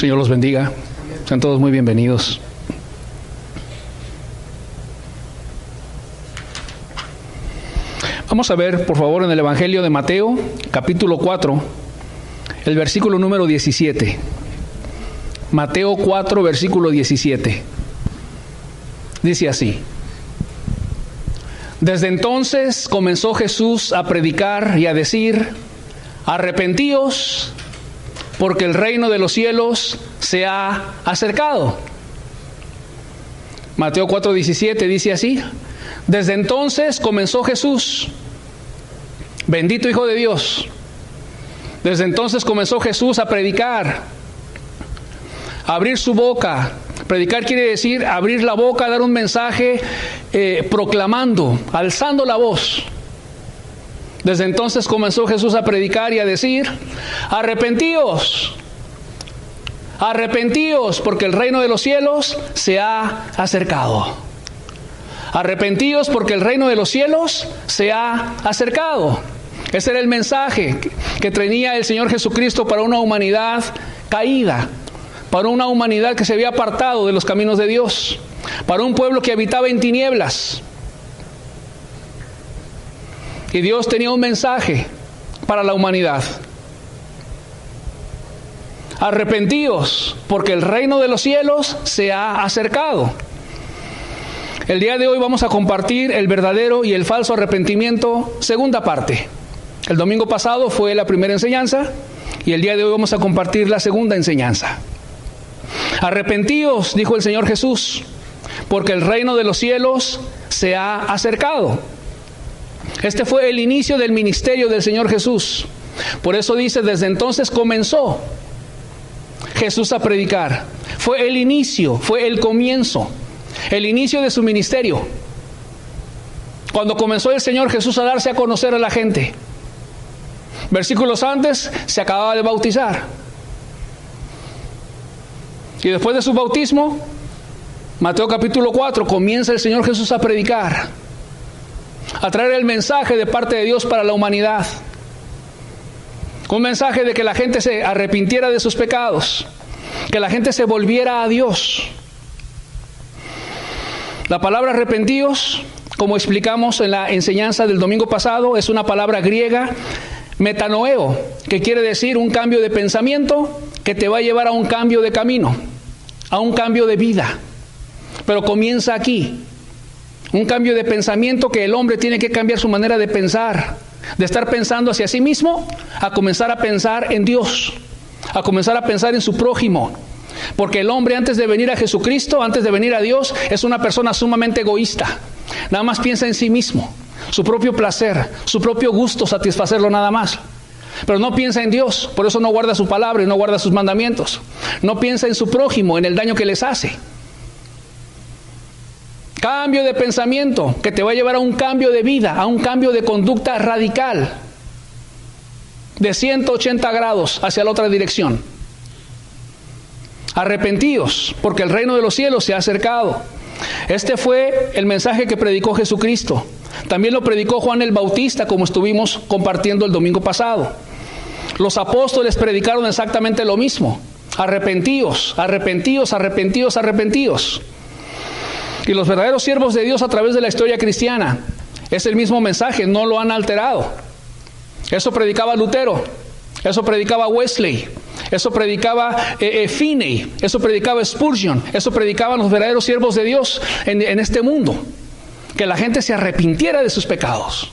Señor los bendiga. Sean todos muy bienvenidos. Vamos a ver, por favor, en el Evangelio de Mateo, capítulo 4, el versículo número 17. Mateo 4, versículo 17. Dice así: Desde entonces comenzó Jesús a predicar y a decir: arrepentíos, porque el reino de los cielos se ha acercado. Mateo 4, 17 dice así: Desde entonces comenzó Jesús, bendito Hijo de Dios. Desde entonces comenzó Jesús a predicar, a abrir su boca. Predicar quiere decir abrir la boca, dar un mensaje, proclamando, alzando la voz. Desde entonces comenzó Jesús a predicar y a decir: arrepentíos, arrepentíos, porque el reino de los cielos se ha acercado. Arrepentíos, porque el reino de los cielos se ha acercado. Ese era el mensaje que tenía el Señor Jesucristo para una humanidad caída, para una humanidad que se había apartado de los caminos de Dios, para un pueblo que habitaba en tinieblas. Y Dios tenía un mensaje para la humanidad: arrepentíos, porque el reino de los cielos se ha acercado. El día de hoy vamos a compartir el verdadero y el falso arrepentimiento, segunda parte. El domingo pasado fue la primera enseñanza y el día de hoy vamos a compartir la segunda enseñanza. Arrepentíos, dijo el Señor Jesús, porque el reino de los cielos se ha acercado. Este fue el inicio del ministerio del Señor Jesús. Por eso dice: desde entonces comenzó Jesús a predicar. Fue el inicio, fue el comienzo, el inicio de su ministerio. Cuando comenzó el Señor Jesús a darse a conocer a la gente. Versículos antes se acababa de bautizar. Y después de su bautismo, Mateo capítulo 4, comienza el Señor Jesús a predicar, a traer el mensaje de parte de Dios para la humanidad. Un mensaje de que la gente se arrepintiera de sus pecados, que la gente se volviera a Dios. La palabra arrepentíos, como explicamos en la enseñanza del domingo pasado, es una palabra griega, metanoeo, que quiere decir un cambio de pensamiento que te va a llevar a un cambio de camino, a un cambio de vida. Pero comienza aquí. Un cambio de pensamiento que el hombre tiene que cambiar su manera de pensar, de estar pensando hacia sí mismo, a comenzar a pensar en Dios, a comenzar a pensar en su prójimo. Porque el hombre, antes de venir a Jesucristo, antes de venir a Dios, es una persona sumamente egoísta. Nada más piensa en sí mismo, su propio placer, su propio gusto, satisfacerlo nada más. Pero no piensa en Dios, por eso no guarda su palabra y no guarda sus mandamientos. No piensa en su prójimo, en el daño que les hace. Cambio de pensamiento que te va a llevar a un cambio de vida, a un cambio de conducta radical, de 180 grados hacia la otra dirección. Arrepentíos, porque el reino de los cielos se ha acercado. Este fue el mensaje que predicó Jesucristo. También lo predicó Juan el Bautista, como estuvimos compartiendo el domingo pasado. Los apóstoles predicaron exactamente lo mismo: arrepentíos, arrepentíos, arrepentíos, arrepentíos. Y los verdaderos siervos de Dios a través de la historia cristiana es el mismo mensaje, no lo han alterado. Eso predicaba Lutero, eso predicaba Wesley, eso predicaba Finney, eso predicaba Spurgeon, eso predicaban los verdaderos siervos de Dios en este mundo. Que la gente se arrepintiera de sus pecados.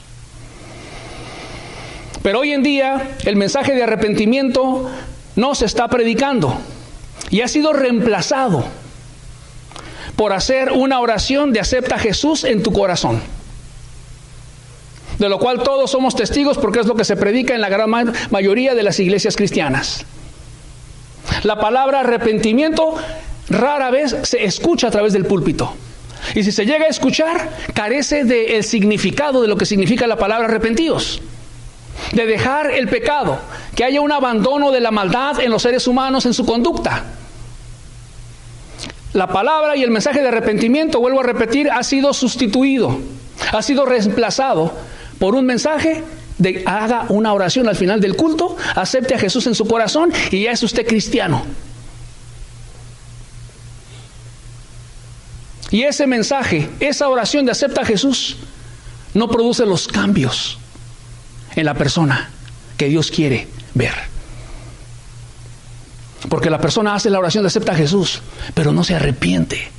Pero hoy en día el mensaje de arrepentimiento no se está predicando y ha sido reemplazado por hacer una oración de acepta a Jesús en tu corazón, de lo cual todos somos testigos porque es lo que se predica en la gran mayoría de las iglesias cristianas. La palabra arrepentimiento rara vez se escucha a través del púlpito. Y si se llega a escuchar, carece del significado de lo que significa la palabra arrepentíos. De dejar el pecado, que haya un abandono de la maldad en los seres humanos en su conducta. La palabra y el mensaje de arrepentimiento, vuelvo a repetir, ha sido sustituido, ha sido reemplazado por un mensaje de haga una oración al final del culto, acepte a Jesús en su corazón y ya es usted cristiano. Y ese mensaje, esa oración de acepta a Jesús, no produce los cambios en la persona que Dios quiere ver. Porque la persona hace la oración de acepta a Jesús, pero no se arrepiente,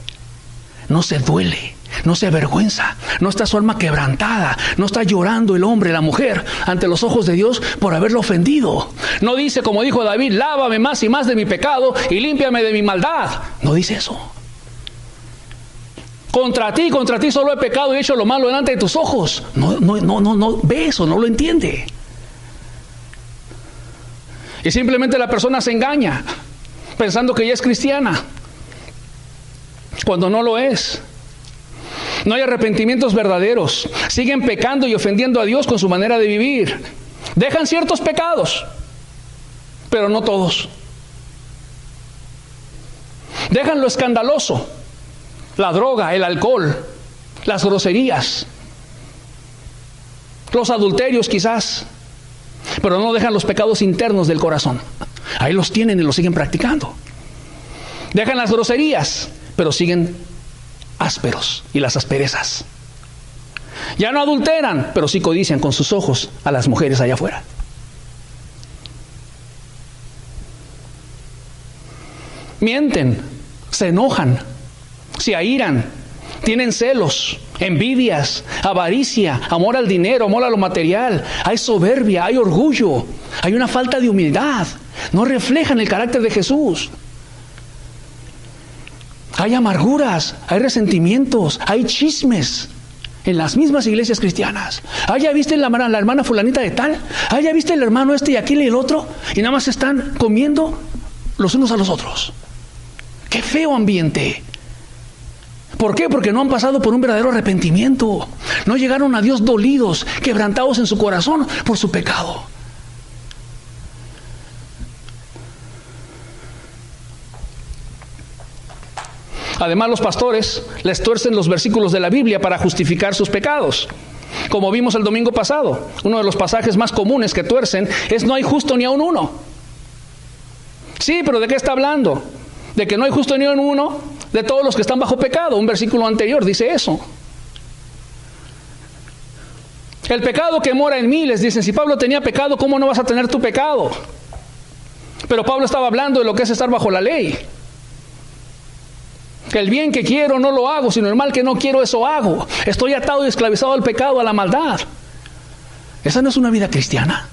no se duele, no se avergüenza, no está su alma quebrantada, no está llorando el hombre, la mujer, ante los ojos de Dios por haberlo ofendido. No dice, como dijo David, lávame más y más de mi pecado y límpiame de mi maldad. No dice eso. Contra ti solo he pecado y he hecho lo malo delante de tus ojos. No ve eso, no lo entiende. Y simplemente la persona se engaña, pensando que ella es cristiana, cuando no lo es. No hay arrepentimientos verdaderos. Siguen pecando y ofendiendo a Dios con su manera de vivir. Dejan ciertos pecados, pero no todos. Dejan lo escandaloso, la droga, el alcohol, las groserías, los adulterios quizás, pero no dejan los pecados internos del corazón. Ahí los tienen y los siguen practicando. Dejan las groserías, pero siguen ásperos y las asperezas. Ya no adulteran, pero sí codician con sus ojos a las mujeres allá afuera. Mienten, se enojan, se airan, tienen celos, envidias, avaricia, amor al dinero, amor a lo material. Hay soberbia, hay orgullo, hay una falta de humildad. No reflejan el carácter de Jesús. Hay amarguras, hay resentimientos, hay chismes en las mismas iglesias cristianas. ¿Ya viste la hermana fulanita de tal? ¿Ya viste el hermano este y aquel y el otro? Y nada más están comiendo los unos a los otros. ¡Qué feo ambiente! ¿Por qué? Porque no han pasado por un verdadero arrepentimiento. No llegaron a Dios dolidos, quebrantados en su corazón por su pecado. Además, los pastores les tuercen los versículos de la Biblia para justificar sus pecados. Como vimos el domingo pasado, uno de los pasajes más comunes que tuercen es no hay justo ni aun uno. Sí, pero ¿de qué está hablando? De que no hay justo ni aun uno de todos los que están bajo pecado. Un versículo anterior dice eso. El pecado que mora en mí, les dicen, si Pablo tenía pecado, ¿cómo no vas a tener tu pecado? Pero Pablo estaba hablando de lo que es estar bajo la ley. Que el bien que quiero no lo hago, sino el mal que no quiero, eso hago. Estoy atado y esclavizado al pecado, a la maldad. Esa no es una vida cristiana.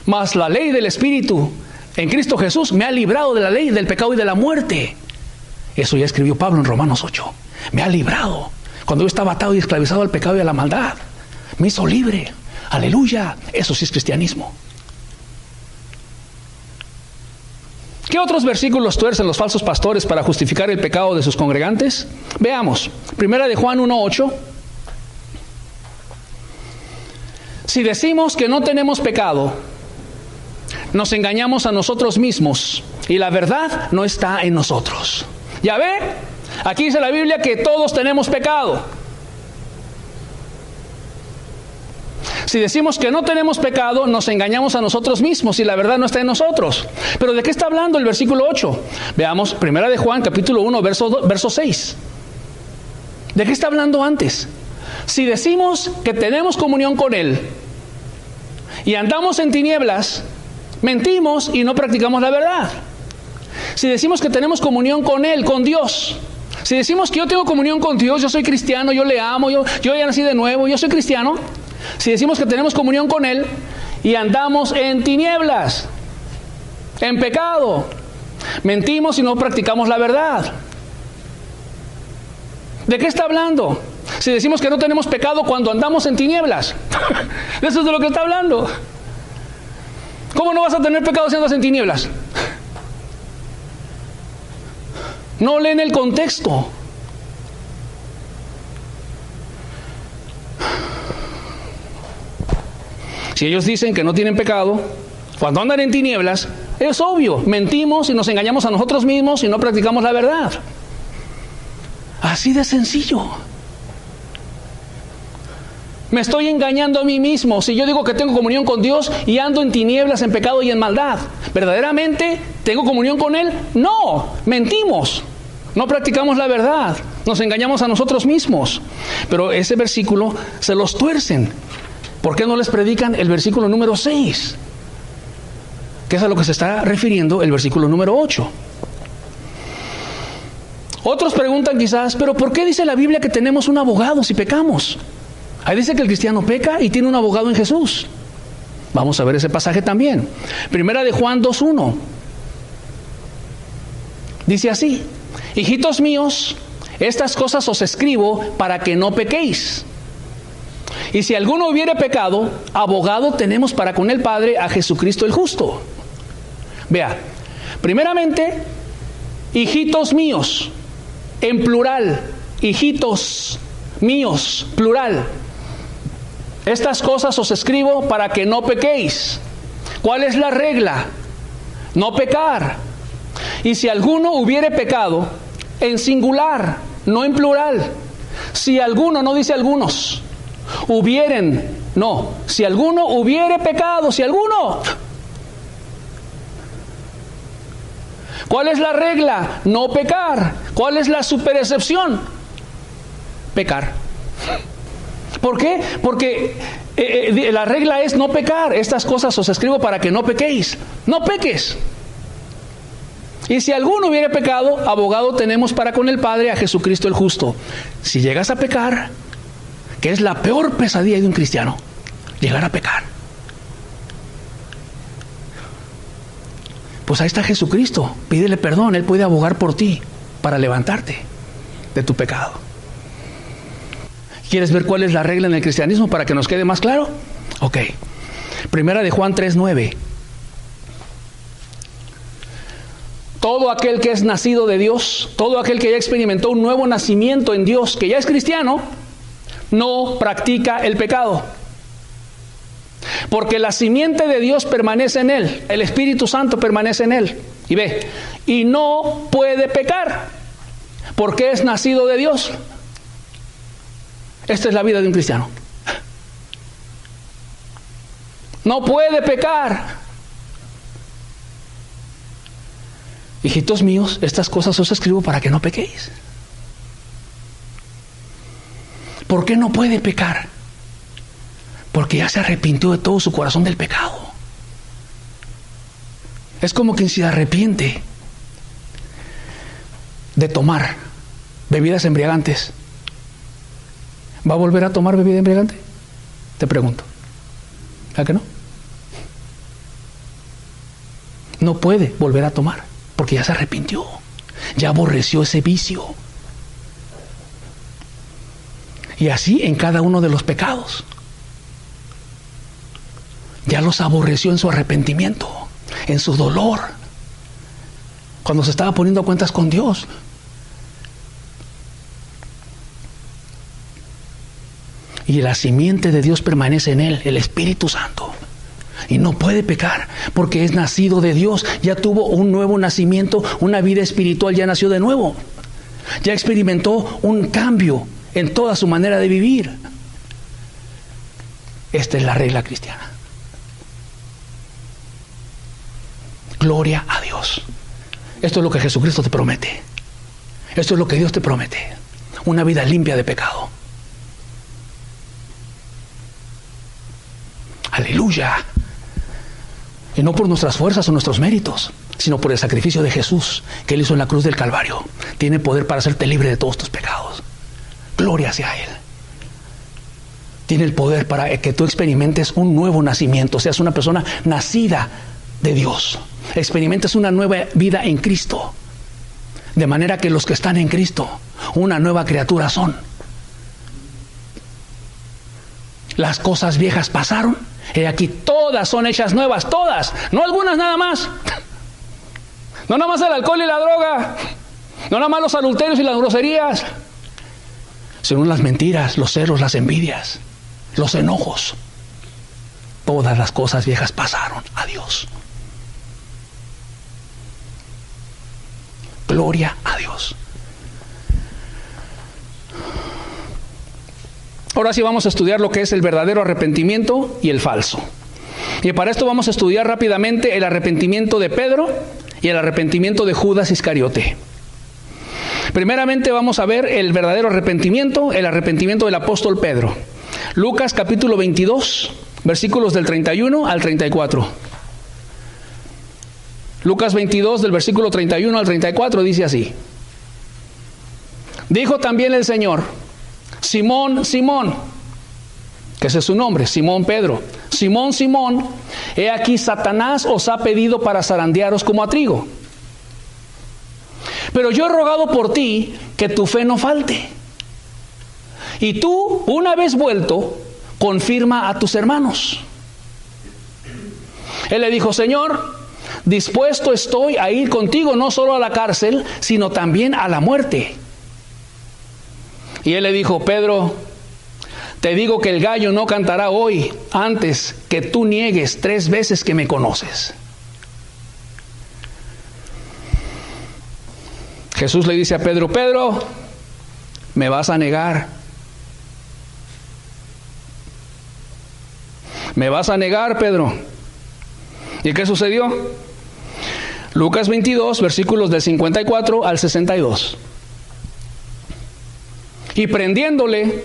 Mas la ley del Espíritu en Cristo Jesús me ha librado de la ley, del pecado y de la muerte. Eso ya escribió Pablo en Romanos 8. Me ha librado. Cuando yo estaba atado y esclavizado al pecado y a la maldad, me hizo libre. Aleluya. Eso sí es cristianismo. ¿Qué otros versículos tuercen los falsos pastores para justificar el pecado de sus congregantes? Veamos. Primera de Juan 1:8. Si decimos que no tenemos pecado, nos engañamos a nosotros mismos y la verdad no está en nosotros. ¿Ya ve? Aquí dice la Biblia que todos tenemos pecado. Si decimos que no tenemos pecado, nos engañamos a nosotros mismos y la verdad no está en nosotros. ¿Pero de qué está hablando el versículo 8? Veamos, primera de Juan, capítulo 1, verso 6. ¿De qué está hablando antes? Si decimos que tenemos comunión con Él y andamos en tinieblas, mentimos y no practicamos la verdad. Si decimos que tenemos comunión con Él, con Dios, si decimos que yo tengo comunión con Dios, yo soy cristiano, yo le amo, yo ya nací de nuevo, yo soy cristiano. Si decimos que tenemos comunión con Él y andamos en tinieblas, en pecado, mentimos y no practicamos la verdad. ¿De qué está hablando? Si decimos que no tenemos pecado cuando andamos en tinieblas. Eso es de lo que está hablando. ¿Cómo no vas a tener pecado si andas en tinieblas? No leen el contexto. Si ellos dicen que no tienen pecado, cuando andan en tinieblas, es obvio, mentimos y nos engañamos a nosotros mismos y no practicamos la verdad. Así de sencillo. Me estoy engañando a mí mismo si yo digo que tengo comunión con Dios y ando en tinieblas, en pecado y en maldad. ¿Verdaderamente tengo comunión con Él? No, mentimos. No practicamos la verdad. Nos engañamos a nosotros mismos. Pero ese versículo se los tuercen. ¿Por qué no les predican el versículo número 6? Que es a lo que se está refiriendo el versículo número 8. Otros preguntan quizás, ¿pero por qué dice la Biblia que tenemos un abogado si pecamos? Ahí dice que el cristiano peca y tiene un abogado en Jesús. Vamos a ver ese pasaje también. Primera de Juan 2:1. Dice así: hijitos míos, estas cosas os escribo para que no pequéis. Y si alguno hubiere pecado, abogado tenemos para con el Padre a Jesucristo el justo. Vea, primeramente, hijitos míos, en plural, hijitos míos, plural. Estas cosas os escribo para que no pequéis. ¿Cuál es la regla? No pecar. Y si alguno hubiere pecado, en singular, no en plural. Si alguno, no dice algunos, hubieren, no. Si alguno hubiere pecado, si alguno. ¿Cuál es la regla? No pecar. ¿Cuál es la superexcepción? Pecar. ¿Por qué? Porque la regla es no pecar. Estas cosas os escribo para que no pequéis. No peques. Y si alguno hubiere pecado, abogado tenemos para con el Padre a Jesucristo el justo. Si llegas a pecar, que es la peor pesadilla de un cristiano, llegar a pecar, pues ahí está Jesucristo. Pídele perdón, Él puede abogar por ti para levantarte de tu pecado. ¿Quieres ver cuál es la regla en el cristianismo para que nos quede más claro? Ok. Primera de Juan 3:9. Todo aquel que es nacido de Dios, todo aquel que ya experimentó un nuevo nacimiento en Dios, que ya es cristiano, no practica el pecado. Porque la simiente de Dios permanece en él, el Espíritu Santo permanece en él. Y ve, y no puede pecar, porque es nacido de Dios. Esta es la vida de un cristiano. No puede pecar. Hijitos míos, estas cosas os escribo para que no pequéis. ¿Por qué no puede pecar? Porque ya se arrepintió de todo su corazón del pecado. Es como quien se arrepiente de tomar bebidas embriagantes. ¿Va a volver a tomar bebida embriagante? Te pregunto. ¿A que no? No puede volver a tomar, porque ya se arrepintió. Ya aborreció ese vicio. Y así en cada uno de los pecados. Ya los aborreció en su arrepentimiento, en su dolor. Cuando se estaba poniendo a cuentas con Dios. Y la simiente de Dios permanece en él, el Espíritu Santo. Y no puede pecar, porque es nacido de Dios. Ya tuvo un nuevo nacimiento, una vida espiritual, ya nació de nuevo. Ya experimentó un cambio en toda su manera de vivir. Esta es la regla cristiana. Gloria a Dios. Esto es lo que Jesucristo te promete. Esto es lo que Dios te promete. Una vida limpia de pecado. Aleluya. Y no por nuestras fuerzas o nuestros méritos, sino por el sacrificio de Jesús que Él hizo en la cruz del Calvario. Tiene poder para hacerte libre de todos tus pecados. Gloria sea a Él. Tiene el poder para que tú experimentes un nuevo nacimiento, seas una persona nacida de Dios. Experimentes una nueva vida en Cristo. De manera que los que están en Cristo, una nueva criatura son. Las cosas viejas pasaron, y aquí todas son hechas nuevas, todas, no algunas nada más. No nada más el alcohol y la droga, no nada más los adulterios y las groserías, sino las mentiras, los celos, las envidias, los enojos. Todas las cosas viejas pasaron. Adiós. Gloria a Dios. Ahora sí vamos a estudiar lo que es el verdadero arrepentimiento y el falso. Y para esto vamos a estudiar rápidamente el arrepentimiento de Pedro y el arrepentimiento de Judas Iscariote. Primeramente vamos a ver el verdadero arrepentimiento, el arrepentimiento del apóstol Pedro. Lucas capítulo 22, versículos del 31 al 34. Lucas 22 del versículo 31 al 34 dice así. Dijo también el Señor: Simón, Simón, que ese es su nombre, Simón Pedro. Simón, Simón, he aquí Satanás os ha pedido para zarandearos como a trigo. Pero yo he rogado por ti que tu fe no falte. Y tú, una vez vuelto, confirma a tus hermanos. Él le dijo: Señor, dispuesto estoy a ir contigo no solo a la cárcel, sino también a la muerte. Y él le dijo: Pedro, te digo que el gallo no cantará hoy antes que tú niegues 3 veces que me conoces. Jesús le dice a Pedro: Pedro, me vas a negar. Me vas a negar, Pedro. ¿Y qué sucedió? Lucas 22, versículos del 54 al 62. Y prendiéndole,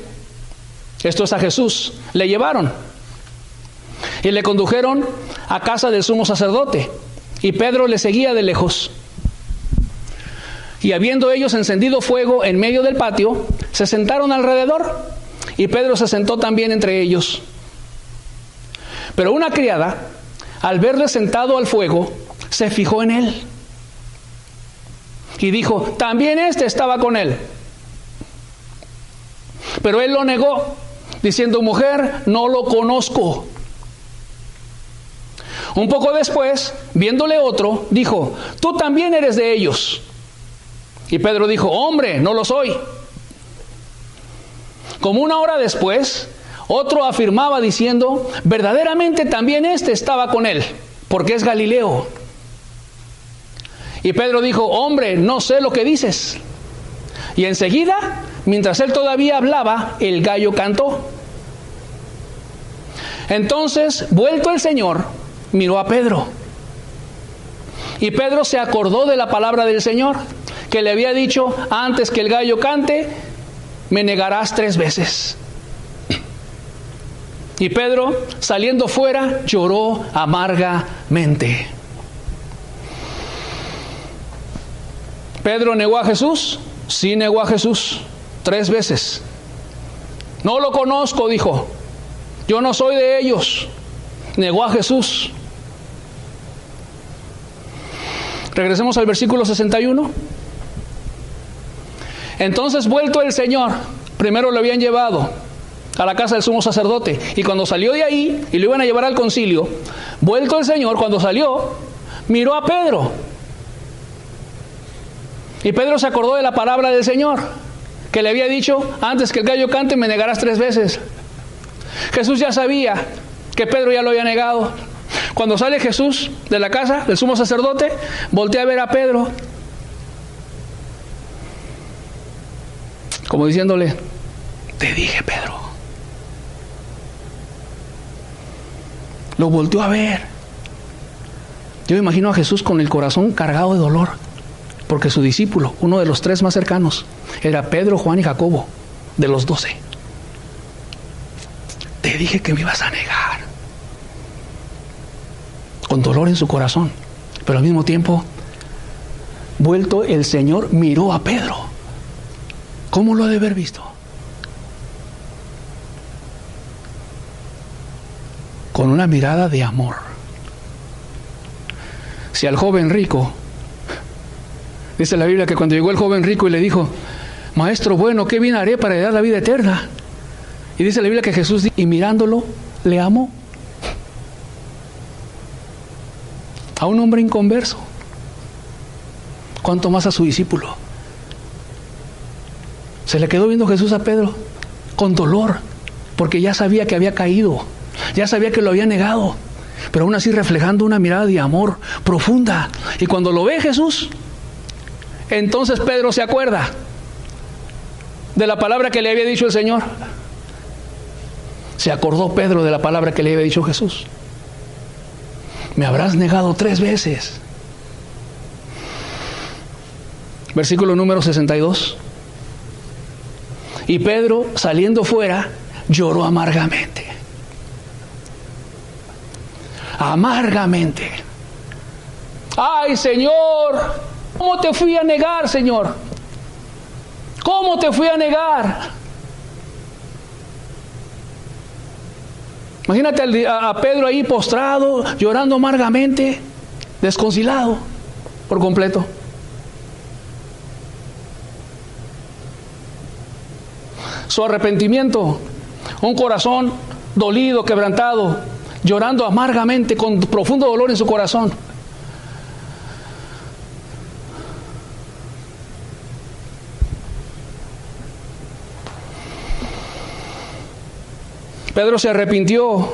esto es a Jesús, le llevaron y le condujeron a casa del sumo sacerdote, y Pedro le seguía de lejos. Y habiendo ellos encendido fuego en medio del patio, se sentaron alrededor, y Pedro se sentó también entre ellos. Pero una criada, al verle sentado al fuego, se fijó en él y dijo: también este estaba con él. Pero él lo negó, diciendo: mujer, no lo conozco. Un poco después, viéndole otro, dijo: tú también eres de ellos. Y Pedro dijo: hombre, no lo soy. Como 1 hora después, otro afirmaba diciendo: verdaderamente también este estaba con él, porque es Galileo. Y Pedro dijo: hombre, no sé lo que dices. Y enseguida, mientras él todavía hablaba, el gallo cantó. Entonces, vuelto el Señor, miró a Pedro. Y Pedro se acordó de la palabra del Señor, que le había dicho: antes que el gallo cante, me negarás 3 veces. Y Pedro, saliendo fuera, lloró amargamente. ¿Pedro negó a Jesús? Sí, negó a Jesús 3 veces. No lo conozco, dijo. Yo no soy de ellos. Negó a Jesús. Regresemos al versículo 61. Entonces, vuelto el Señor, primero lo habían llevado a la casa del sumo sacerdote, y cuando salió de ahí y lo iban a llevar al concilio, vuelto el Señor, cuando salió, miró a Pedro. Y Pedro se acordó de la palabra del Señor, que le había dicho: antes que el gallo cante, me negarás 3 veces. Jesús ya sabía que Pedro ya lo había negado. Cuando sale Jesús de la casa del sumo sacerdote, voltea a ver a Pedro, como diciéndole: te dije, Pedro. Lo volteó a ver. Yo me imagino a Jesús con el corazón cargado de dolor, porque su discípulo, uno de los 3 más cercanos, era Pedro, Juan y Jacobo, de los 12. Te dije que me ibas a negar. Con dolor en su corazón, pero al mismo tiempo, vuelto el Señor, miró a Pedro. ¿Cómo lo ha de haber visto? Con una mirada de amor. Si al joven rico, dice la Biblia que cuando llegó el joven rico y le dijo: maestro bueno, ¿qué bien haré para heredar la vida eterna? Y dice la Biblia que Jesús, y mirándolo, le amó. A un hombre inconverso, cuanto más a su discípulo. Se le quedó viendo Jesús a Pedro con dolor, porque ya sabía que había caído, ya sabía que lo había negado, pero aún así reflejando una mirada de amor profunda. Y cuando lo ve Jesús, entonces Pedro se acuerda de la palabra que le había dicho el Señor: Se acordó Pedro de la palabra que le había dicho Jesús. Me habrás negado 3 veces. Versículo número 62. Y Pedro, saliendo fuera, lloró amargamente. Amargamente. Ay, Señor, ¿cómo te fui a negar, Señor? ¿Cómo te fui a negar? Imagínate a Pedro ahí postrado, llorando amargamente, desconsolado por completo. Su arrepentimiento, un corazón dolido, quebrantado, llorando amargamente con profundo dolor en su corazón. Pedro se arrepintió.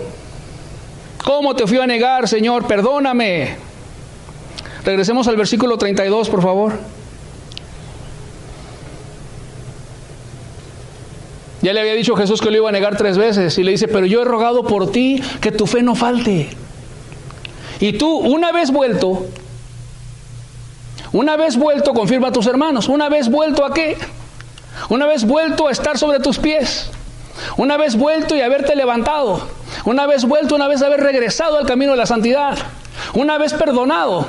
¿Cómo te fui a negar, Señor? Perdóname. Regresemos al versículo 32, por favor. Ya le había dicho Jesús que lo iba a negar 3 veces. Y le dice, pero yo he rogado por ti que tu fe no falte. Y tú, una vez vuelto, confirma a tus hermanos. Una vez vuelto, ¿a qué? Una vez vuelto a estar sobre tus pies. Una vez vuelto y haberte levantado. Una vez vuelto, una vez haber regresado al camino de la santidad. Una vez perdonado.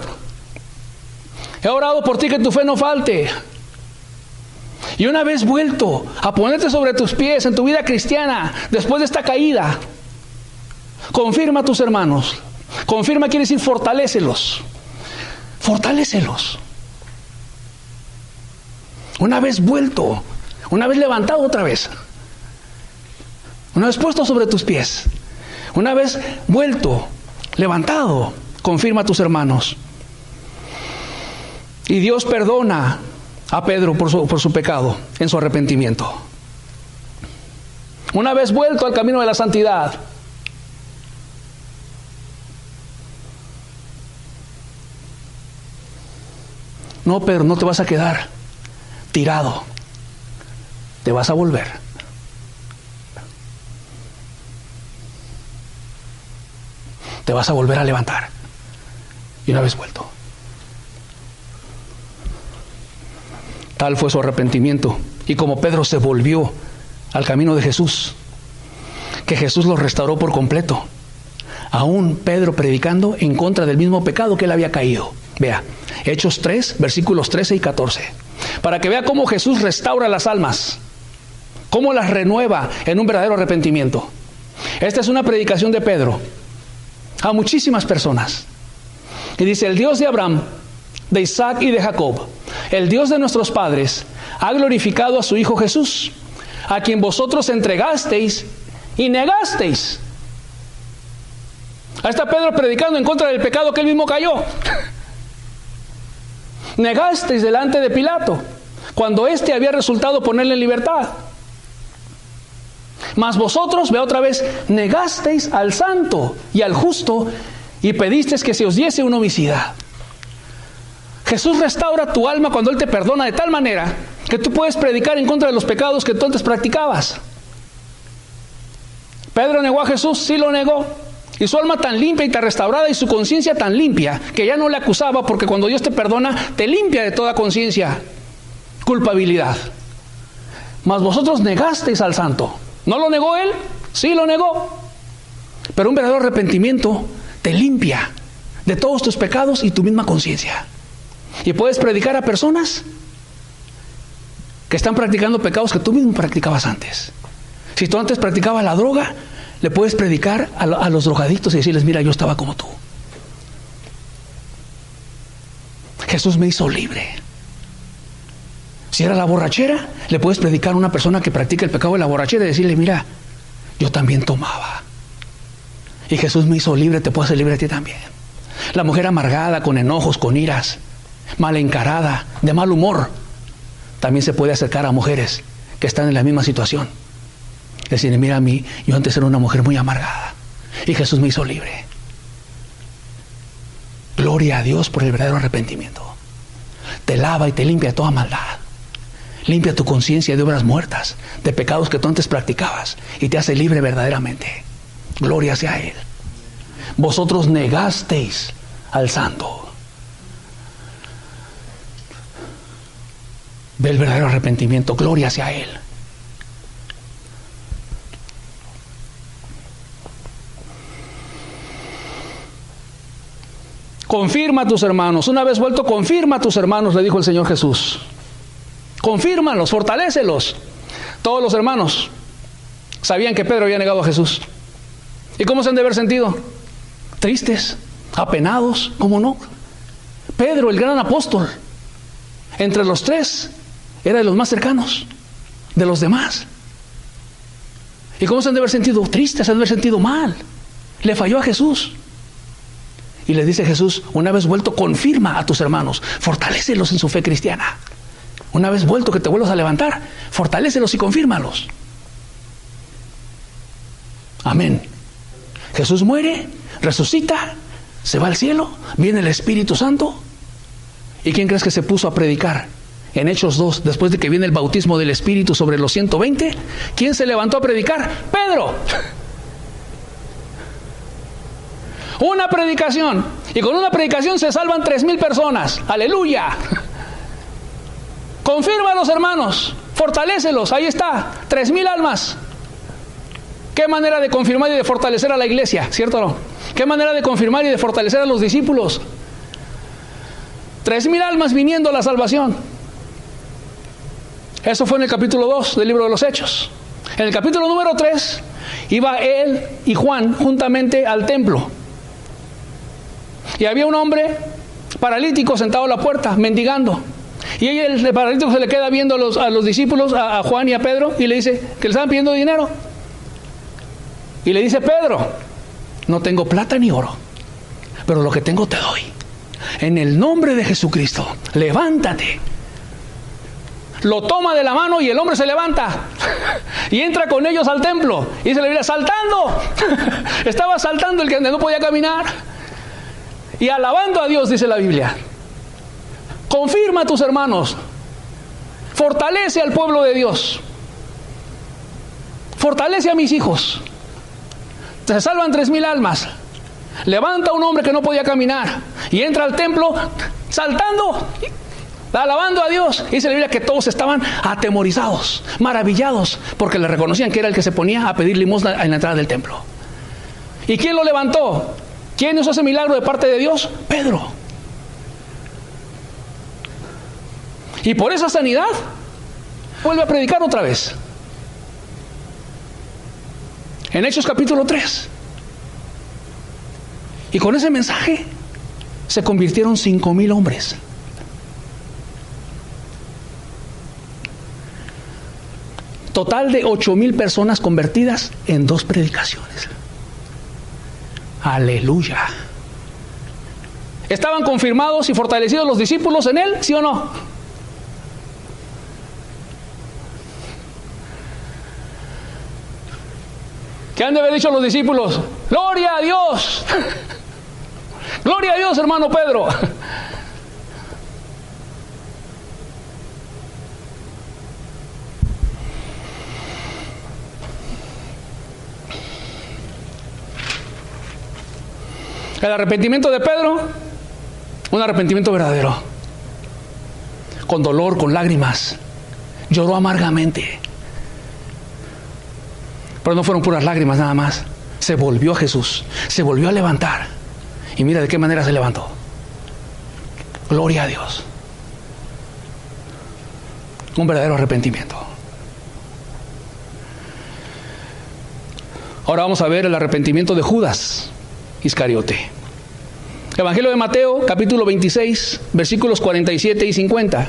He orado por ti que tu fe no falte. Y una vez vuelto a ponerte sobre tus pies en tu vida cristiana, después de esta caída, confirma a tus hermanos. Confirma quiere decir fortalécelos. Fortalécelos. Una vez vuelto, una vez levantado otra vez. Una vez puesto sobre tus pies, una vez vuelto, levantado, confirma a tus hermanos. Y Dios perdona a Pedro por su pecado en su arrepentimiento. Una vez vuelto al camino de la santidad, no, Pedro, no te vas a quedar tirado, te vas a volver. Te vas a volver a levantar. Y una vez vuelto. Tal fue su arrepentimiento. Y como Pedro se volvió al camino de Jesús, que Jesús lo restauró por completo. Aún Pedro predicando en contra del mismo pecado que él había caído. Vea, Hechos 3, versículos 13 y 14. Para que vea cómo Jesús restaura las almas. Cómo las renueva en un verdadero arrepentimiento. Esta es una predicación de Pedro a muchísimas personas. Y dice, el Dios de Abraham, de Isaac y de Jacob, el Dios de nuestros padres, ha glorificado a su Hijo Jesús, a quien vosotros entregasteis y negasteis. Ahí está Pedro predicando en contra del pecado que él mismo cayó. Negasteis delante de Pilato, cuando éste había resultado ponerle en libertad. Mas vosotros, vea otra vez, negasteis al santo y al justo y pedisteis que se os diese un homicida. Jesús restaura tu alma cuando Él te perdona de tal manera que tú puedes predicar en contra de los pecados que tú antes practicabas. Pedro negó a Jesús, sí lo negó. Y su alma tan limpia y tan restaurada y su conciencia tan limpia que ya no le acusaba, porque cuando Dios te perdona, te limpia de toda conciencia, culpabilidad. Mas vosotros negasteis al santo. ¿No lo negó él? Sí lo negó. Pero un verdadero arrepentimiento te limpia de todos tus pecados y tu misma conciencia. Y puedes predicar a personas que están practicando pecados que tú mismo practicabas antes. Si tú antes practicabas la droga, le puedes predicar a los drogadictos y decirles, mira, yo estaba como tú. Jesús me hizo libre. Si era la borrachera, le puedes predicar a una persona que practica el pecado de la borrachera y decirle, mira, yo también tomaba. Y Jesús me hizo libre, te puede hacer libre a ti también. La mujer amargada, con enojos, con iras, mal encarada, de mal humor, también se puede acercar a mujeres que están en la misma situación. Decirle, mira, a mí, yo antes era una mujer muy amargada y Jesús me hizo libre. Gloria a Dios por el verdadero arrepentimiento. Te lava y te limpia de toda maldad. Limpia tu conciencia de obras muertas, de pecados que tú antes practicabas, y te hace libre verdaderamente. Gloria sea a Él. Vosotros negasteis al Santo. Ve el verdadero arrepentimiento. Gloria sea a Él. Confirma a tus hermanos. Una vez vuelto, confirma a tus hermanos, le dijo el Señor Jesús. Confírmalos, fortalécelos. Todos los hermanos sabían que Pedro había negado a Jesús. ¿Y cómo se han de haber sentido? Tristes, apenados, ¿cómo no? Pedro, el gran apóstol, entre los tres, era de los más cercanos de los demás. ¿Y cómo se han de haber sentido? Tristes, se han de haber sentido mal. Le falló a Jesús. Y le dice Jesús, una vez vuelto, confirma a tus hermanos, fortalécelos en su fe cristiana. Una vez vuelto que te vuelvas a levantar, fortalécelos y confírmalos. Amén. Jesús muere, resucita, se va al cielo, viene el Espíritu Santo. ¿Y quién crees que se puso a predicar? En Hechos 2, después de que viene el bautismo del Espíritu sobre los 120, ¿quién se levantó a predicar? ¡Pedro! Una predicación. Y con una predicación se salvan 3,000 personas. ¡Aleluya! Confirma a los hermanos, fortalécelos, ahí está, 3,000 almas. ¿Qué manera de confirmar y de fortalecer a la iglesia? ¿Cierto o no? ¿Qué manera de confirmar y de fortalecer a los discípulos? 3,000 almas viniendo a la salvación. Eso fue en el capítulo 2 del libro de los Hechos. En el capítulo número 3, iba él y Juan juntamente al templo. Y había un hombre paralítico sentado a la puerta, mendigando. Y el paralítico se le queda viendo a los discípulos, a Juan y a Pedro, y le dice que le estaban pidiendo dinero. Y le dice: Pedro, no tengo plata ni oro, pero lo que tengo te doy. En el nombre de Jesucristo, levántate. Lo toma de la mano y el hombre se levanta y entra con ellos al templo. Y se le viene saltando. Estaba saltando el que no podía caminar y alabando a Dios, dice la Biblia. Confirma a tus hermanos, fortalece al pueblo de Dios, fortalece a mis hijos. Se salvan 3,000 almas. Levanta a un hombre que no podía caminar y entra al templo saltando, alabando a Dios. Y dice la Biblia que todos estaban atemorizados, maravillados, porque le reconocían que era el que se ponía a pedir limosna en la entrada del templo. ¿Y quién lo levantó? ¿Quién hizo ese milagro de parte de Dios? Pedro. Y por esa sanidad vuelve a predicar otra vez. En Hechos capítulo 3. Y con ese mensaje se convirtieron 5,000 hombres. Total de 8,000 personas convertidas en 2 predicaciones. Aleluya. ¿Estaban confirmados y fortalecidos los discípulos en él? ¿Sí o no? ¿Qué han de haber dicho los discípulos? ¡Gloria a Dios! ¡Gloria a Dios, hermano Pedro! El arrepentimiento de Pedro, un arrepentimiento verdadero, con dolor, con lágrimas, lloró amargamente. Pero no fueron puras lágrimas nada más. Se volvió a Jesús, se volvió a levantar. Y mira de qué manera se levantó. Gloria a Dios. Un verdadero arrepentimiento. Ahora vamos a ver el arrepentimiento de Judas Iscariote. Evangelio de Mateo, capítulo 26, versículos 47 y 50.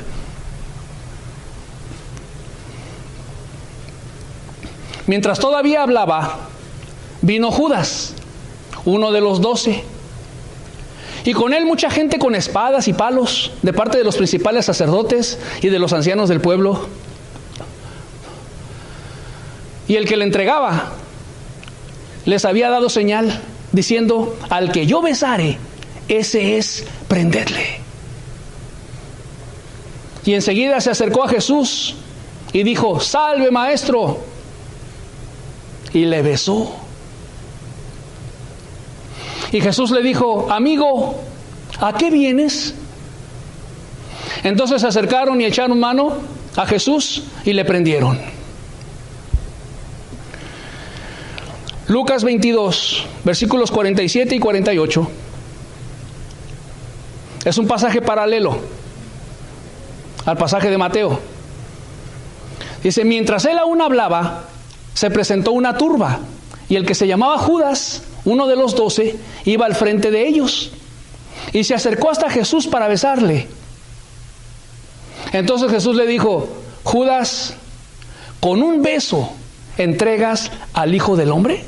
Mientras todavía hablaba, vino Judas, uno de los 12, y con él mucha gente con espadas y palos, de parte de los principales sacerdotes y de los ancianos del pueblo. Y el que le entregaba les había dado señal, diciendo: al que yo besare, ese es, prendedle. Y enseguida se acercó a Jesús y dijo: salve, maestro. Y le besó. Y Jesús le dijo: amigo, ¿a qué vienes? Entonces se acercaron y echaron mano a Jesús y le prendieron. Lucas 22, versículos 47 y 48. Es un pasaje paralelo al pasaje de Mateo. Dice: mientras él aún hablaba, se presentó una turba, y el que se llamaba Judas, uno de los 12, iba al frente de ellos, y se acercó hasta Jesús para besarle. Entonces Jesús le dijo: Judas, ¿con un beso entregas al Hijo del Hombre?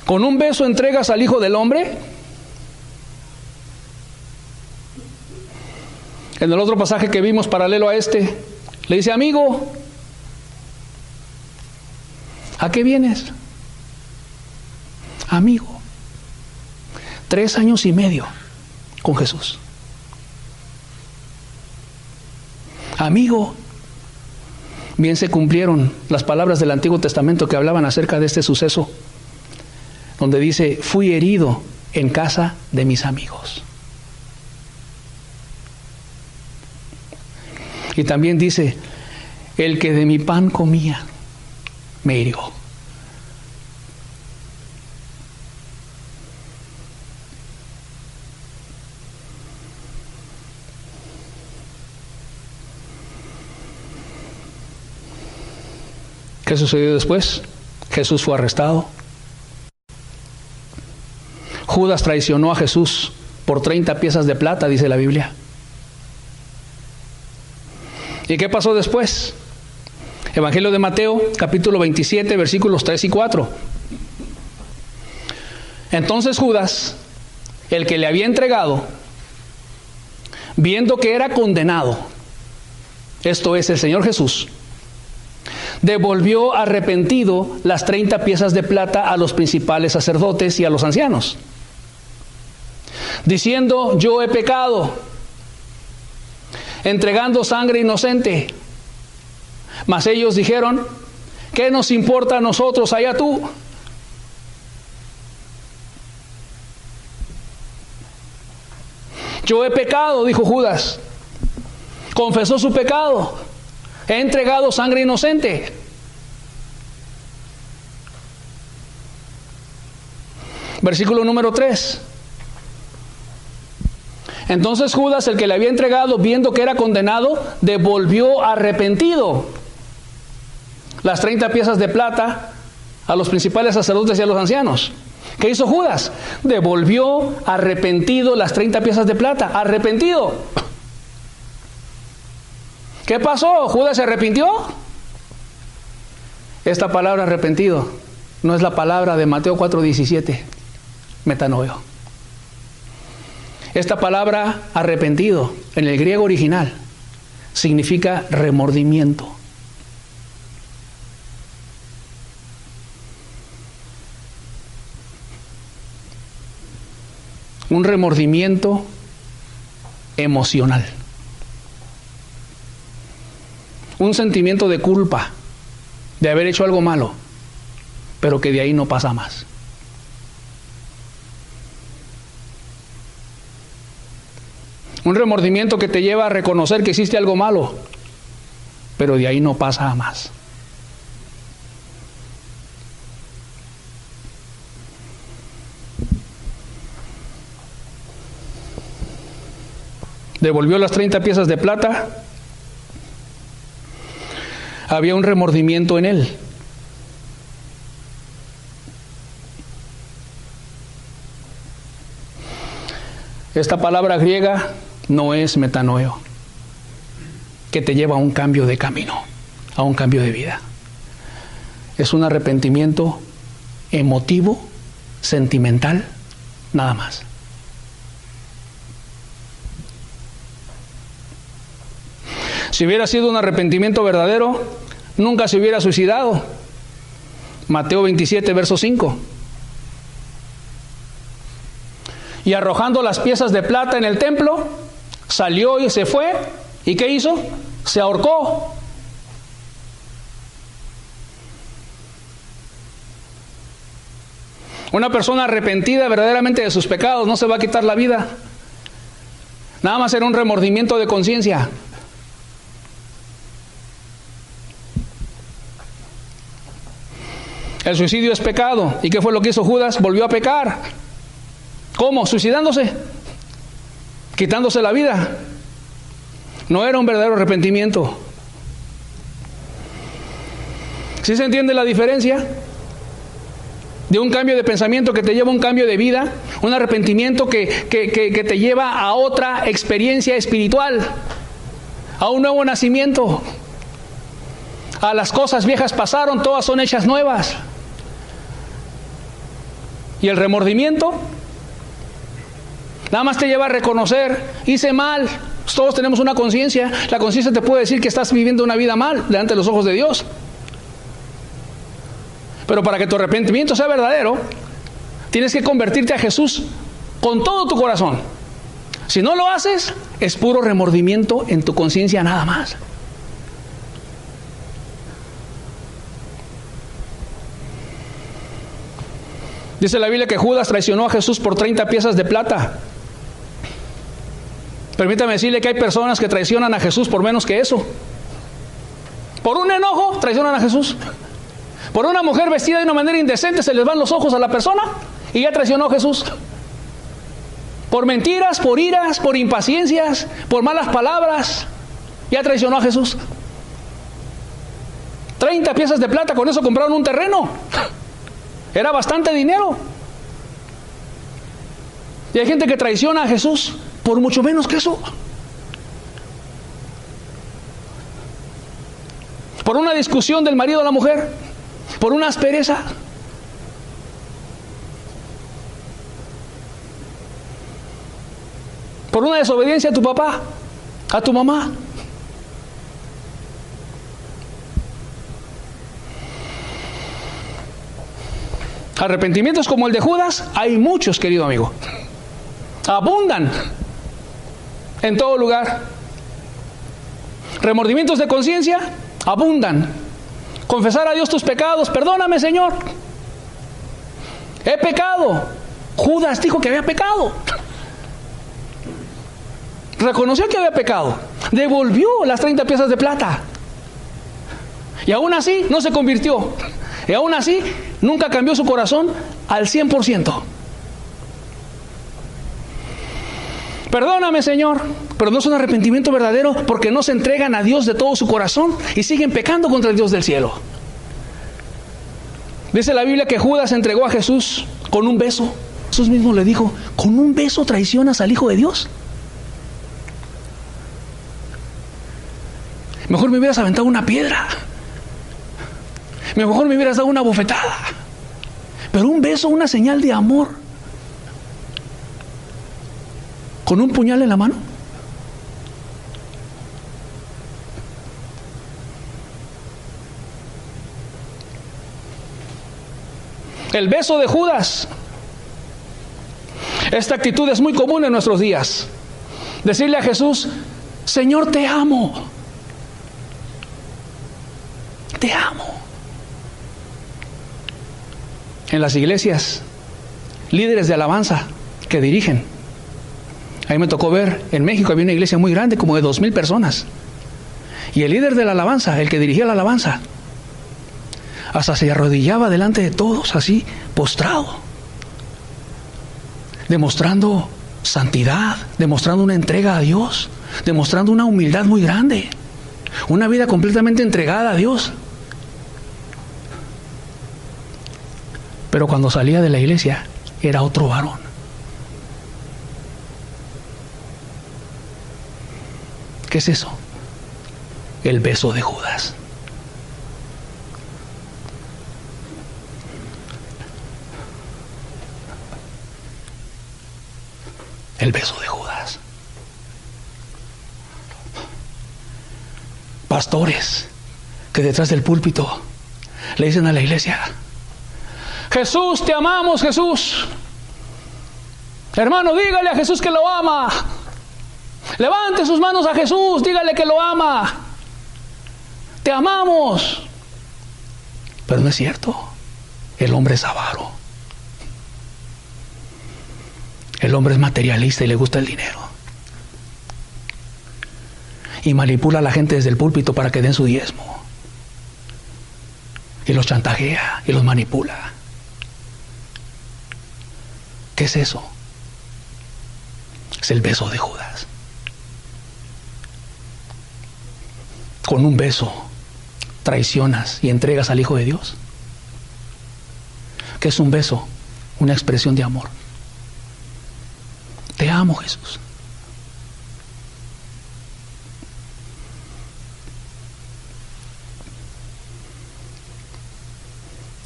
¿Con un beso entregas al Hijo del Hombre? En el otro pasaje que vimos paralelo a este, le dice: amigo, ¿a qué vienes? Amigo. 3 años y medio con Jesús. Amigo. Bien se cumplieron las palabras del Antiguo Testamento que hablaban acerca de este suceso, donde dice: fui herido en casa de mis amigos. Y también dice: el que de mi pan comía, me hirió. ¿Qué sucedió después? Jesús fue arrestado. Judas traicionó a Jesús por 30 piezas de plata, dice la Biblia. ¿Y qué pasó después? Evangelio de Mateo, capítulo 27, versículos 3 y 4. Entonces Judas, el que le había entregado, viendo que era condenado, esto es, el Señor Jesús, devolvió arrepentido las 30 piezas de plata a los principales sacerdotes y a los ancianos, diciendo: yo he pecado, entregando sangre inocente. Mas ellos dijeron: ¿qué nos importa a nosotros? Allá tú. Yo he pecado, dijo Judas. Confesó su pecado. He entregado sangre inocente. Versículo número 3. Entonces Judas, el que le había entregado, viendo que era condenado, devolvió arrepentido las 30 piezas de plata a los principales sacerdotes y a los ancianos. ¿Qué hizo Judas? Devolvió arrepentido las 30 piezas de plata. Arrepentido. ¿Qué pasó? ¿Judas se arrepintió? Esta palabra arrepentido no es la palabra de Mateo 4:17, metanoeo. Esta palabra arrepentido en el griego original significa remordimiento. Un remordimiento emocional. Un sentimiento de culpa de haber hecho algo malo, pero que de ahí no pasa más. Un remordimiento que te lleva a reconocer que hiciste algo malo, pero de ahí no pasa a más. Devolvió las 30 piezas de plata. Había un remordimiento en él. Esta palabra griega no es metanoeo, que te lleva a un cambio de camino, a un cambio de vida. Es un arrepentimiento emotivo, sentimental, nada más. Si hubiera sido un arrepentimiento verdadero, nunca se hubiera suicidado. Mateo 27, verso 5. Y arrojando las piezas de plata en el templo, salió y se fue. ¿Y qué hizo? Se ahorcó. Una persona arrepentida verdaderamente de sus pecados no se va a quitar la vida. Nada más era un remordimiento de conciencia. El suicidio es pecado. ¿Y qué fue lo que hizo Judas? Volvió a pecar. ¿Cómo? Suicidándose. Quitándose la vida. No era un verdadero arrepentimiento. ¿Sí se entiende la diferencia? De un cambio de pensamiento que te lleva a un cambio de vida, un arrepentimiento que te lleva a otra experiencia espiritual, a un nuevo nacimiento. A las cosas viejas pasaron, todas son hechas nuevas. Y el remordimiento nada más te lleva a reconocer, hice mal. Todos tenemos una conciencia. La conciencia te puede decir que estás viviendo una vida mal delante de los ojos de Dios. Pero para que tu arrepentimiento sea verdadero, tienes que convertirte a Jesús con todo tu corazón. Si no lo haces, es puro remordimiento en tu conciencia nada más. Dice la Biblia que Judas traicionó a Jesús por 30 piezas de plata. Permítame decirle que hay personas que traicionan a Jesús por menos que eso. Por un enojo traicionan a Jesús. Por una mujer vestida de una manera indecente se les van los ojos a la persona y ya traicionó a Jesús. Por mentiras, por iras, por impaciencias, por malas palabras, ya traicionó a Jesús. 30 piezas de plata, con eso compraron un terreno. Era bastante dinero. Y hay gente que traiciona a Jesús por mucho menos que eso. Por una discusión del marido a la mujer. Por una aspereza. Por una desobediencia a tu papá, a tu mamá. Arrepentimientos como el de Judas, hay muchos, querido amigo. Abundan en todo lugar. Remordimientos de conciencia, abundan. Confesar a Dios tus pecados. Perdóname, Señor. He pecado. Judas dijo que había pecado. Reconoció que había pecado. Devolvió las 30 piezas de plata. Y aún así no se convirtió. Y aún así nunca cambió su corazón al 100%. Perdóname, Señor. Pero no es un arrepentimiento verdadero porque no se entregan a Dios de todo su corazón y siguen pecando contra el Dios del cielo. Dice la Biblia que Judas entregó a Jesús con un beso. Jesús mismo le dijo, ¿con un beso traicionas al Hijo de Dios? Mejor me hubieras aventado una piedra. Mejor me hubieras dado una bofetada. Pero un beso, una señal de amor. ¿Con un puñal en la mano? El beso de Judas. Esta actitud es muy común en nuestros días. Decirle a Jesús, Señor, te amo. Te amo. En las iglesias, líderes de alabanza que dirigen. Ahí me tocó ver, en México había una iglesia muy grande, como de 2,000 personas. Y el líder de la alabanza, el que dirigía la alabanza, hasta se arrodillaba delante de todos, así, postrado. Demostrando santidad, demostrando una entrega a Dios, demostrando una humildad muy grande. Una vida completamente entregada a Dios. Pero cuando salía de la iglesia, era otro varón. ¿Qué es eso? El beso de Judas. El beso de Judas. Pastores que detrás del púlpito le dicen a la iglesia, Jesús, te amamos, Jesús. Hermano, dígale a Jesús que lo ama. Levante sus manos a Jesús, dígale que lo ama. Te amamos. Pero no es cierto. El hombre es avaro. El hombre es materialista y le gusta el dinero. Y manipula a la gente desde el púlpito para que den su diezmo. Y los chantajea y los manipula. ¿Qué es eso? Es el beso de Judas. Con un beso traicionas y entregas al Hijo de Dios. ¿Qué es un beso? Una expresión de amor. Te amo, Jesús.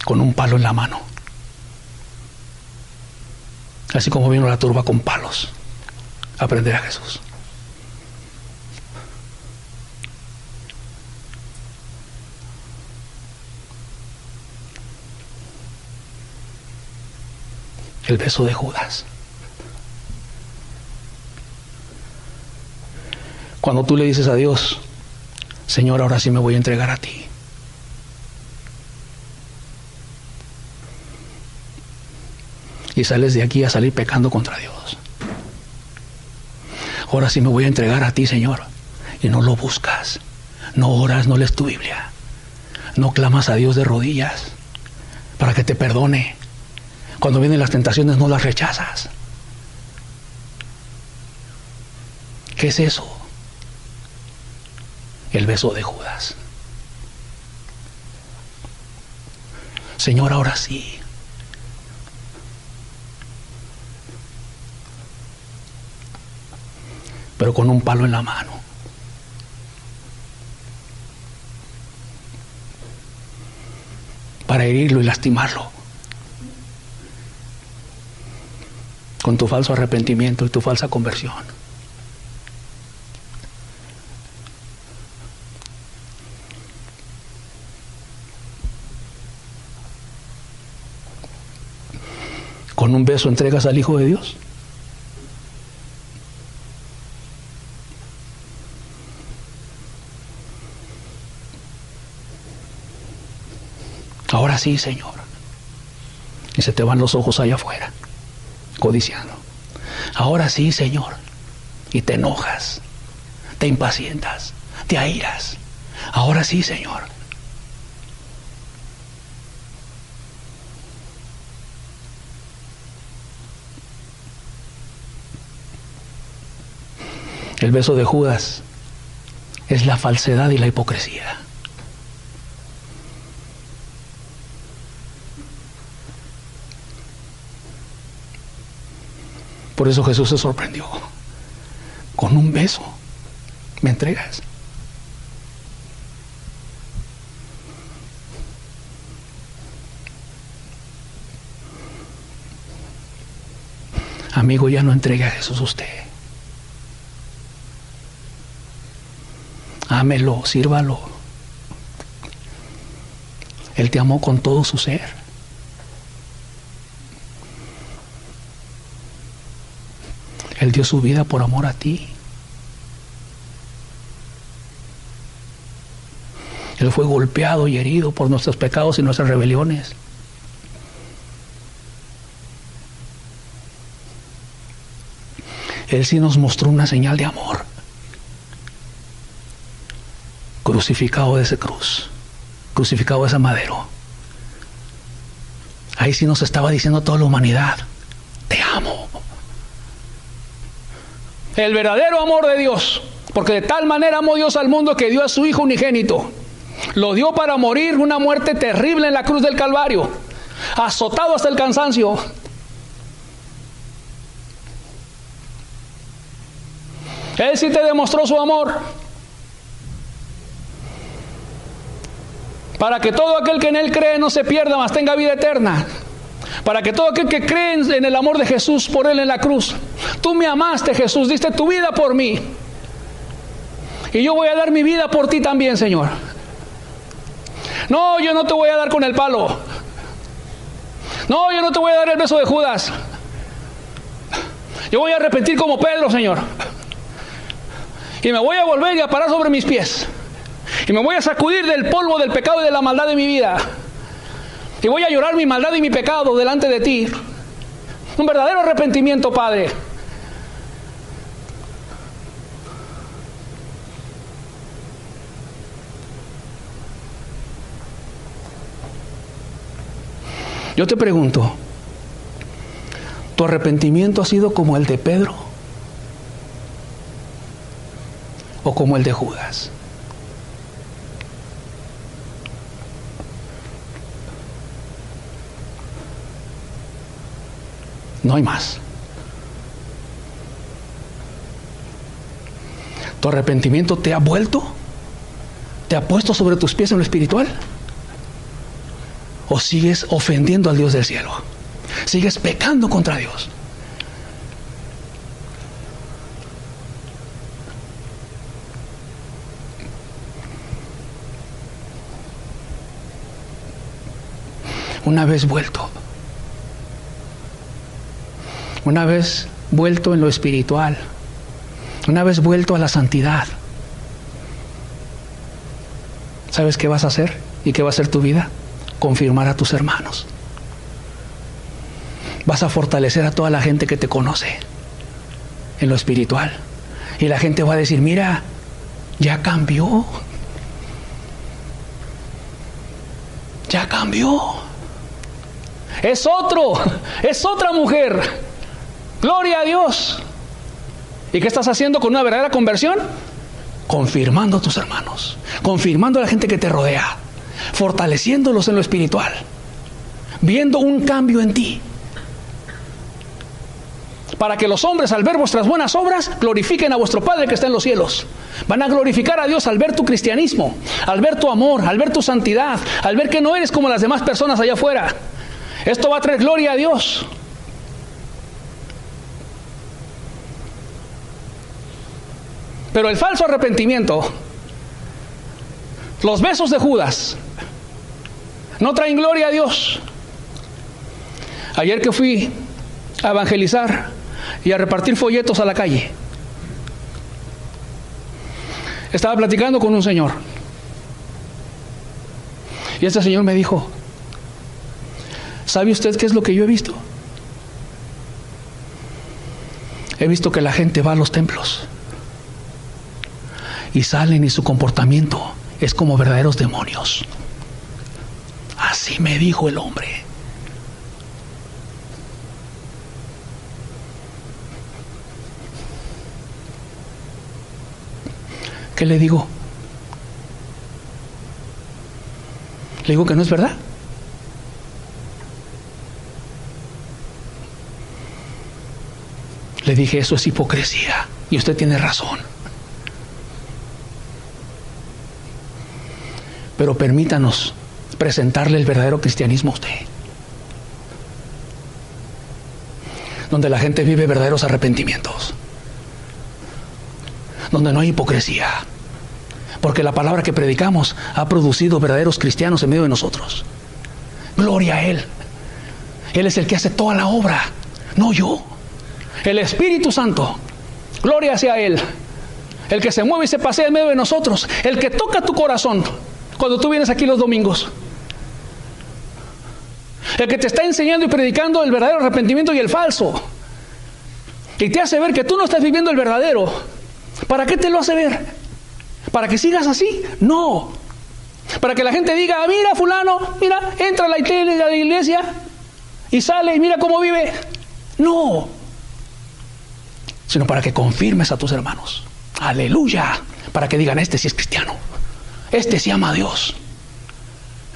Con un palo en la mano. Así como vino la turba con palos a prender a Jesús. El beso de Judas. Cuando tú le dices a Dios, Señor, ahora sí me voy a entregar a ti. Y sales de aquí a salir pecando contra Dios. Ahora sí me voy a entregar a ti, Señor. Y no lo buscas. No oras, no lees tu Biblia. No clamas a Dios de rodillas para que te perdone. Cuando vienen las tentaciones no las rechazas. ¿Qué es eso? El beso de Judas. Señor, ahora sí. Pero con un palo en la mano. Para herirlo y lastimarlo. Con tu falso arrepentimiento y tu falsa conversión. Con un beso entregas al Hijo de Dios. Ahora sí, Señor. Y se te van los ojos allá afuera, codiciando. Ahora sí, Señor. Y te enojas, te impacientas, te airas. Ahora sí, Señor. El beso de Judas es la falsedad y la hipocresía. Por eso Jesús se sorprendió. Con un beso me entregas. Amigo, ya no entregue a Jesús usted. Ámelo, sírvalo. Él te amó con todo su ser. Él dio su vida por amor a ti. Él fue golpeado y herido por nuestros pecados y nuestras rebeliones. Él sí nos mostró una señal de amor. Crucificado de esa cruz, crucificado de ese madero. Ahí sí nos estaba diciendo a toda la humanidad: te amo. El verdadero amor de Dios, porque de tal manera amó Dios al mundo que dio a su Hijo unigénito. Lo dio para morir una muerte terrible en la cruz del Calvario, azotado hasta el cansancio. Él sí te demostró su amor, para que todo aquel que en Él cree no se pierda, mas tenga vida eterna. Para que todo aquel que cree en el amor de Jesús por Él en la cruz. Tú me amaste, Jesús, diste tu vida por mí. Y yo voy a dar mi vida por ti también, Señor. No, yo no te voy a dar con el palo. No, yo no te voy a dar el beso de Judas. Yo voy a arrepentir como Pedro, Señor. Y me voy a volver y a parar sobre mis pies. Y me voy a sacudir del polvo del pecado y de la maldad de mi vida. Y voy a llorar mi maldad y mi pecado delante de ti. Un verdadero arrepentimiento, Padre. Yo te pregunto, ¿tu arrepentimiento ha sido como el de Pedro o como el de Judas? No hay más. ¿Tu arrepentimiento te ha vuelto? ¿Te ha puesto sobre tus pies en lo espiritual? ¿O sigues ofendiendo al Dios del cielo? ¿Sigues pecando contra Dios? Una vez vuelto en lo espiritual, una vez vuelto a la santidad, ¿sabes qué vas a hacer y qué va a ser tu vida? Confirmar a tus hermanos. Vas a fortalecer a toda la gente que te conoce en lo espiritual. Y la gente va a decir, mira, ya cambió. Ya cambió. Es otra mujer. Gloria a Dios. ¿Y qué estás haciendo con una verdadera conversión? Confirmando a tus hermanos, confirmando a la gente que te rodea, fortaleciéndolos en lo espiritual, viendo un cambio en ti, para que los hombres, al ver vuestras buenas obras, glorifiquen a vuestro Padre que está en los cielos. Van a glorificar a Dios al ver tu cristianismo, al ver tu amor, al ver tu santidad, al ver que no eres como las demás personas allá afuera. Esto va a traer gloria a Dios. Pero el falso arrepentimiento, los besos de Judas, no traen gloria a Dios. Ayer que fui a evangelizar y a repartir folletos a la calle, estaba platicando con un señor. Y este señor me dijo, ¿sabe usted qué es lo que yo he visto? He visto que la gente va a los templos y salen y su comportamiento es como verdaderos demonios. Así me dijo el hombre. ¿Qué le digo? Le digo que no es verdad. Le dije, eso es hipocresía y usted tiene razón. Pero permítanos presentarle el verdadero cristianismo a usted, donde la gente vive verdaderos arrepentimientos, donde no hay hipocresía, porque la palabra que predicamos ha producido verdaderos cristianos en medio de nosotros. Gloria a Él. Él es el que hace toda la obra, no yo. El Espíritu Santo, gloria sea Él, el que se mueve y se pasea en medio de nosotros, el que toca tu corazón cuando tú vienes aquí los domingos, el que te está enseñando y predicando el verdadero arrepentimiento y el falso, y te hace ver que tú no estás viviendo el verdadero. ¿Para qué te lo hace ver? ¿Para que sigas así? No. Para que la gente diga, mira fulano, mira, entra a la iglesia y sale y mira cómo vive. No. Sino para que confirmes a tus hermanos. Aleluya. Para que digan, este sí es cristiano. Este sí ama a Dios.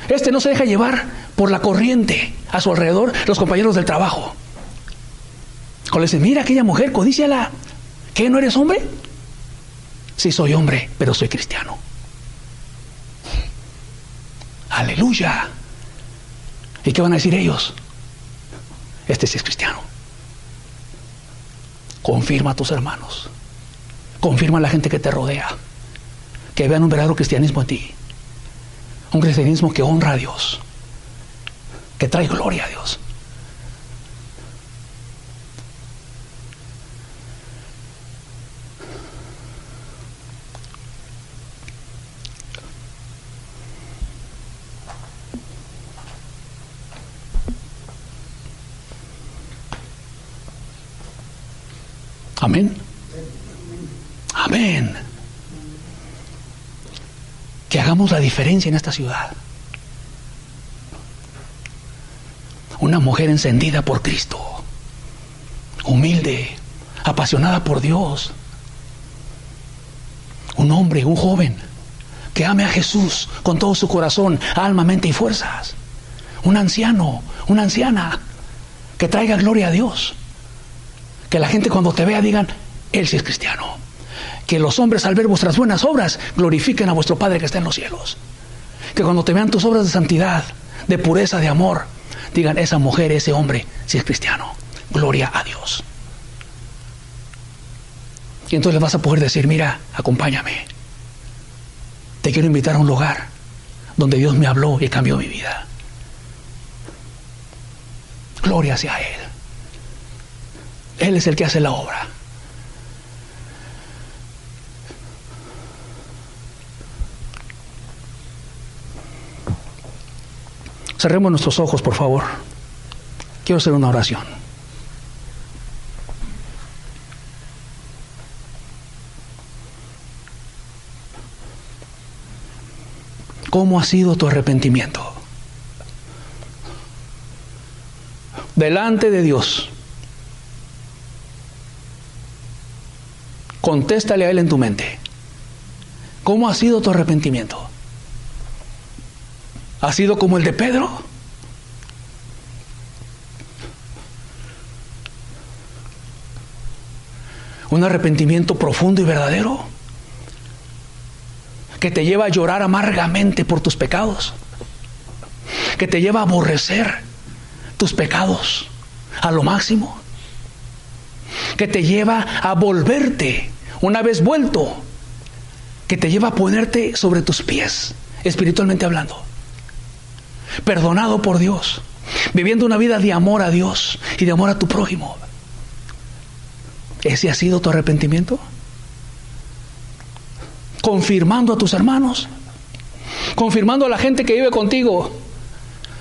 Este no se deja llevar por la corriente a su alrededor, los compañeros del trabajo. Cuando le dicen, mira aquella mujer, codíciala. ¿Qué, no eres hombre? Sí, soy hombre, pero soy cristiano. Aleluya. ¿Y qué van a decir ellos? Este sí es cristiano. Confirma a tus hermanos. Confirma a la gente que te rodea. Que vean un verdadero cristianismo en ti. Un cristianismo que honra a Dios. Que trae gloria a Dios. Amén. Amén. Que hagamos la diferencia en esta ciudad. Una mujer encendida por Cristo, humilde, apasionada por Dios. Un hombre, un joven que ame a Jesús con todo su corazón, alma, mente y fuerzas. Un anciano, una anciana que traiga gloria a Dios. Que la gente cuando te vea digan, él sí es cristiano. Que los hombres al ver vuestras buenas obras glorifiquen a vuestro Padre que está en los cielos. Que cuando te vean tus obras de santidad, de pureza, de amor, digan, esa mujer, ese hombre sí es cristiano. Gloria a Dios. Y entonces le vas a poder decir, mira, acompáñame. Te quiero invitar a un lugar donde Dios me habló y cambió mi vida. Gloria sea a Él. Él es el que hace la obra. Cerremos nuestros ojos, por favor. Quiero hacer una oración. ¿Cómo ha sido tu arrepentimiento? Delante de Dios. Contéstale a Él en tu mente. ¿Cómo ha sido tu arrepentimiento? ¿Ha sido como el de Pedro? ¿Un arrepentimiento profundo y verdadero? ¿Que te lleva a llorar amargamente por tus pecados? ¿Que te lleva a aborrecer tus pecados a lo máximo? ¿Que te lleva a volverte una vez vuelto? ¿Que te lleva a ponerte sobre tus pies, espiritualmente hablando? Perdonado por Dios, viviendo una vida de amor a Dios y de amor a tu prójimo. ¿Ese ha sido tu arrepentimiento? Confirmando a tus hermanos, confirmando a la gente que vive contigo,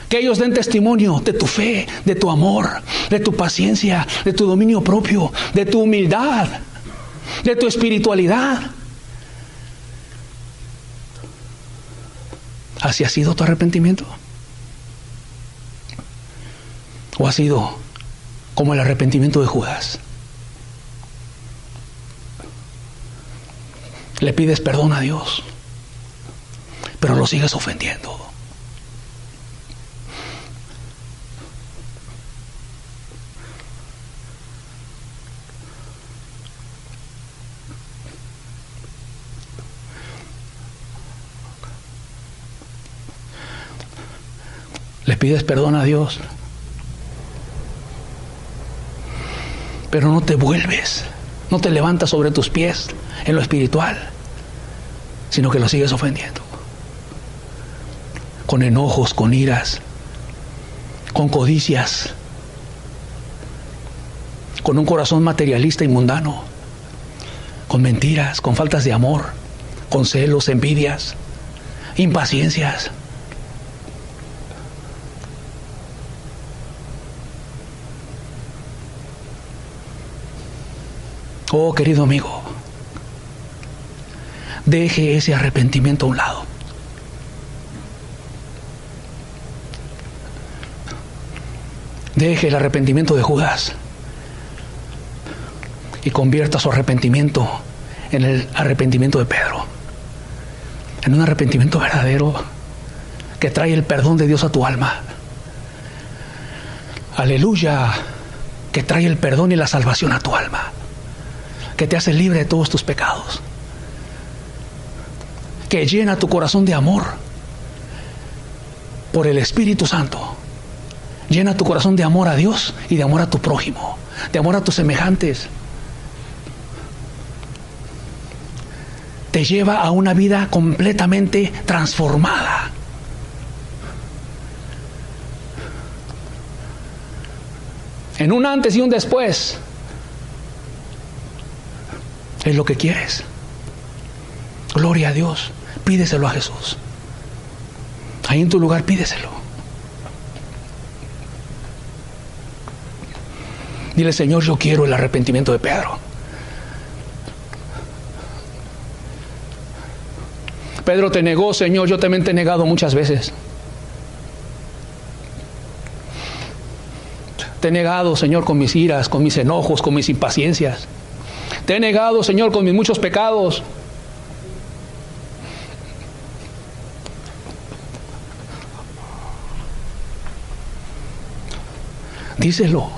que ellos den testimonio de tu fe, de tu amor, de tu paciencia, de tu dominio propio, de tu humildad, de tu espiritualidad. ¿Así ha sido tu arrepentimiento? ¿O ha sido como el arrepentimiento de Judas? Le pides perdón a Dios, pero lo sigues ofendiendo. Le pides perdón a Dios, pero no te vuelves, no te levantas sobre tus pies en lo espiritual, sino que lo sigues ofendiendo. Con enojos, con iras, con codicias, con un corazón materialista y mundano, con mentiras, con faltas de amor, con celos, envidias, impaciencias. Oh, querido amigo, deje ese arrepentimiento a un lado. Deje el arrepentimiento de Judas y convierta su arrepentimiento en el arrepentimiento de Pedro, en un arrepentimiento verdadero que trae el perdón de Dios a tu alma. Aleluya, que trae el perdón y la salvación a tu alma, que te hace libre de todos tus pecados, que llena tu corazón de amor por el Espíritu Santo. Llena tu corazón de amor a Dios y de amor a tu prójimo, de amor a tus semejantes. Te lleva a una vida completamente transformada. En un antes y un después. Es lo que quieres. Gloria a Dios. Pídeselo a Jesús. Ahí en tu lugar pídeselo. Dile: Señor, yo quiero el arrepentimiento de Pedro. Pedro te negó, Señor, yo también te he negado muchas veces. Te he negado, Señor, con mis iras, con mis enojos, con mis impaciencias. Te he negado, Señor, con mis muchos pecados. Díselo.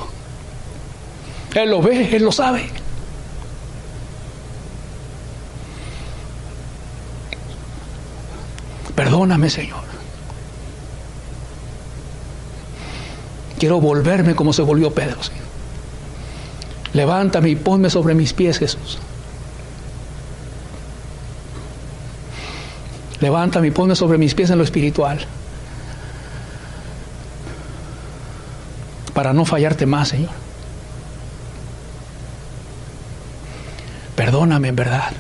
Él lo ve, Él lo sabe. Perdóname, Señor. Quiero volverme como se volvió Pedro, Señor. Levántame y ponme sobre mis pies, Jesús. Levántame y ponme sobre mis pies en lo espiritual. Para no fallarte más, Señor. Perdóname en verdad.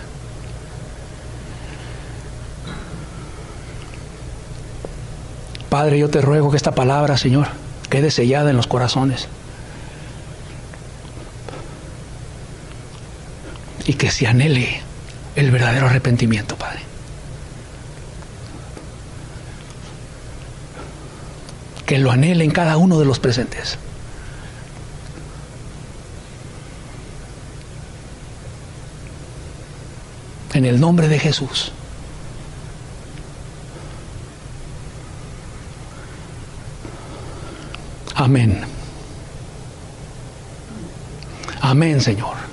Padre, yo te ruego que esta palabra, Señor, quede sellada en los corazones. Y que se anhele el verdadero arrepentimiento, Padre. Que lo anhele en cada uno de los presentes. En el nombre de Jesús. Amén. Amén, Señor.